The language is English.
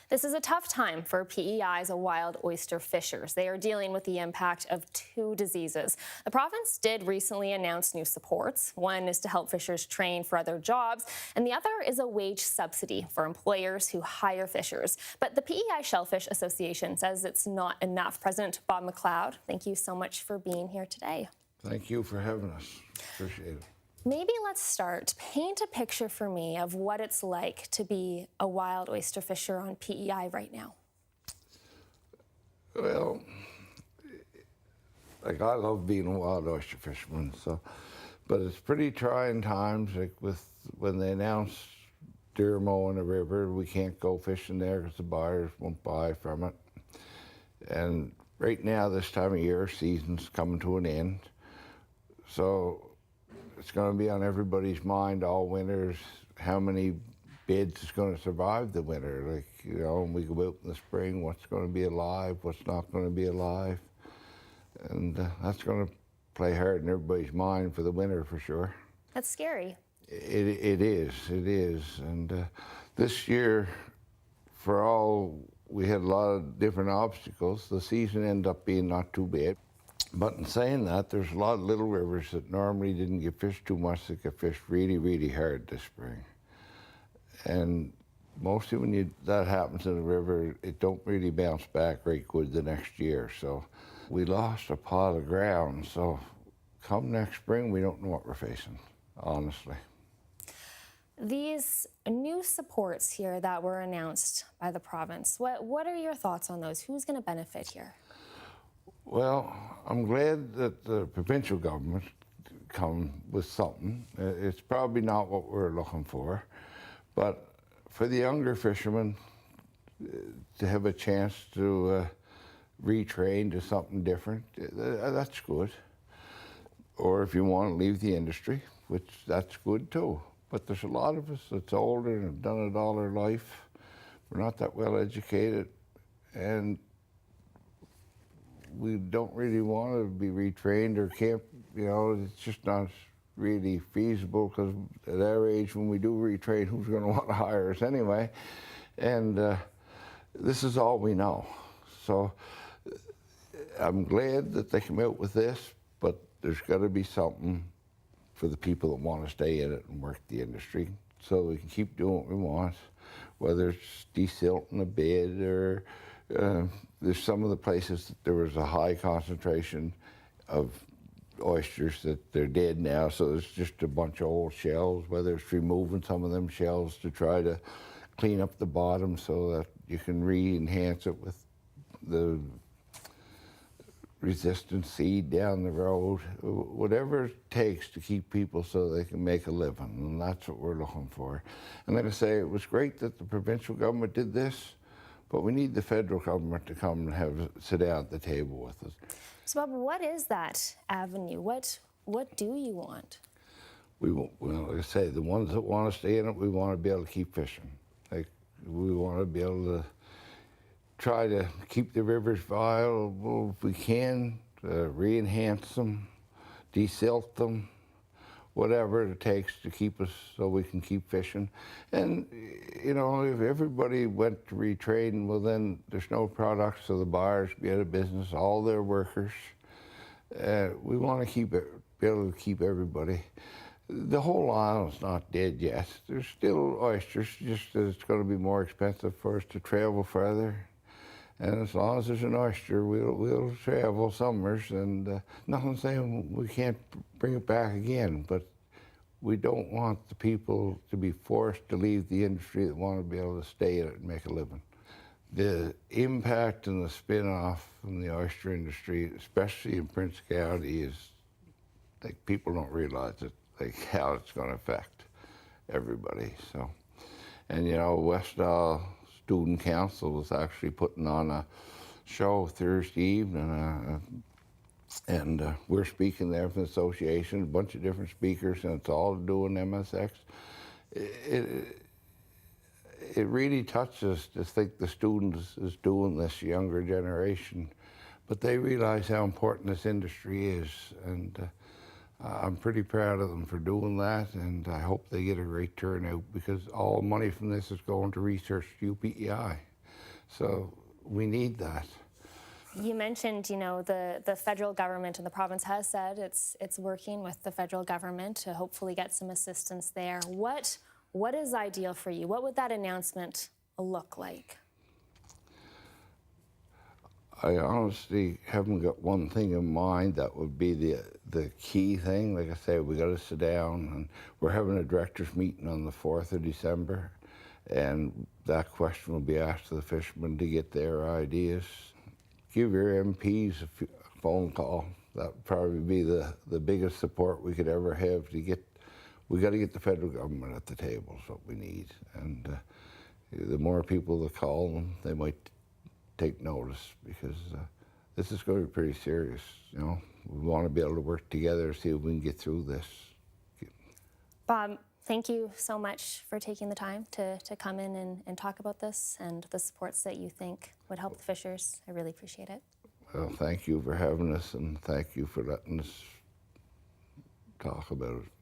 This is a tough time for P.E.I.'s wild oyster fishers. They are dealing with the impact of two diseases. The province did recently announce new supports. One is to help fishers train for other jobs, and the other is a wage subsidy for employers who hire fishers. But the P.E.I. Shellfish Association says it's not enough. President Bob MacLeod, thank you so much for being here today. Thank you for having us. Appreciate it. Maybe let's start. Paint a picture for me of what it's like to be a wild oyster fisher on P.E.I. right now. Well, like I love being a wild oyster fisherman, but it's pretty trying times. Like when they announced dermo in the river, we can't go fishing there because the buyers won't buy from it. And right now, this time of year, season's coming to an end, so it's going to be on everybody's mind all winters how many bids is going to survive the winter. Like, you know, when we go out in the spring, what's going to be alive, what's not going to be alive. And that's going to play hard in everybody's mind for the winter for sure. That's scary. It is. And this year, for all, we had a lot of different obstacles. The season ended up being not too bad. But in saying that, there's a lot of little rivers that normally didn't get fished too much that get fished really, really hard this spring. And mostly when that happens in the river, it don't really bounce back right good the next year. So we lost a pot of ground. So come next spring, we don't know what we're facing, honestly. These new supports here that were announced by the province, what are your thoughts on those? Who's going to benefit here? Well, I'm glad that the provincial government come with something. It's probably not what we're looking for, but for the younger fishermen to have a chance to retrain to something different, that's good. Or if you want to leave the industry, which that's good too. But there's a lot of us that's older and have done it all our life. We're not that well educated, and we don't really want to be retrained or can't, you know, it's just not really feasible because at our age when we do retrain, who's going to want to hire us anyway? And this is all we know. So I'm glad that they came out with this, but there's got to be something for the people that want to stay in it and work the industry so we can keep doing what we want, whether it's desilting a bed or there's some of the places that there was a high concentration of oysters that they're dead now, so it's just a bunch of old shells, whether it's removing some of them shells to try to clean up the bottom so that you can re-enhance it with the resistant seed down the road, whatever it takes to keep people so they can make a living, and that's what we're looking for. And like I say, it was great that the provincial government did this, but we need the federal government to come and sit down at the table with us. So Bob, what is that avenue? What do you want? Well, like I say, the ones that want to stay in it, we want to be able to keep fishing. Like, we want to be able to try to keep the rivers viable if we can, re-enhance them, desilt them, whatever it takes to keep us so we can keep fishing. And, you know, if everybody went to retrain, well then there's no products, so the buyers be out of business, all their workers. We want to be able to keep everybody. The whole island's not dead yet. There's still oysters, just that it's going to be more expensive for us to travel further. And as long as there's an oyster, we'll travel summers, and nothing saying we can't bring it back again, but we don't want the people to be forced to leave the industry that want to be able to stay in it and make a living. The impact and the spin-off from the oyster industry, especially in Prince County, is like people don't realize it, like how it's going to affect everybody. So, and you know, West Isle Student Council was actually putting on a show Thursday evening, and we're speaking there from the association, a bunch of different speakers, and it's all doing MSX. It really touches to think the students is doing this, younger generation, but they realize how important this industry is, and I'm pretty proud of them for doing that, and I hope they get a great turnout because all money from this is going to research to P.E.I. So we need that. You mentioned, you know, the federal government and the province has said it's working with the federal government to hopefully get some assistance there. What is ideal for you? What would that announcement look like? I honestly haven't got one thing in mind that would be the key thing. Like I say, we got to sit down, and we're having a directors meeting on the 4th of December, and that question will be asked to the fishermen to get their ideas. Give your MPs a phone call. That would probably be the biggest support we could ever have to get. We got to get the federal government at the table is what we need, and the more people that call them, they might take notice, because this is going to be pretty serious. You know, we want to be able to work together to see if we can get through this. Bob, thank you so much for taking the time to come in and talk about this and the supports that you think would help the fishers. I really appreciate it. Well, thank you for having us, and thank you for letting us talk about it.